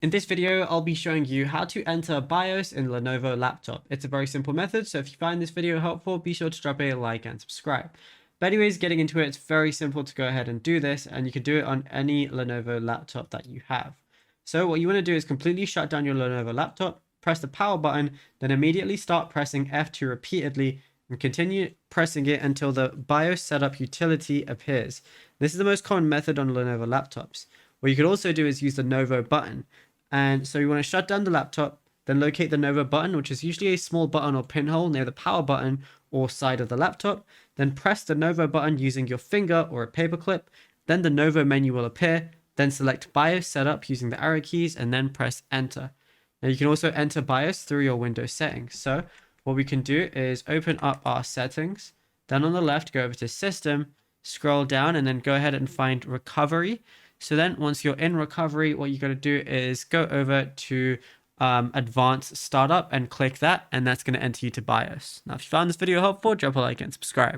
In this video, I'll be showing you how to enter BIOS in Lenovo laptop. It's a very simple method, so if you find this video helpful, be sure to drop a like and subscribe. But anyways, getting into it, it's very simple to go ahead and do this, and you can do it on any Lenovo laptop that you have. So what you want to do is completely shut down your Lenovo laptop, press the power button, then immediately start pressing F2 repeatedly, and continue pressing it until the BIOS setup utility appears. This is the most common method on Lenovo laptops. What you could also do is use the Novo button. And so you want to shut down the laptop, then locate the Novo button, which is usually a small button or pinhole near the power button or side of the laptop. Then press the Novo button using your finger or a paperclip. Then the Novo menu will appear. Then select BIOS setup using the arrow keys and then press enter. Now you can also enter BIOS through your Windows settings. So what we can do is open up our settings. Then on the left, go over to System, scroll down, and then go ahead and find Recovery. So then once you're in recovery, what you got to do is go over to Advanced Startup and click that, and that's going to enter you to BIOS. Now, if you found this video helpful, drop a like and subscribe.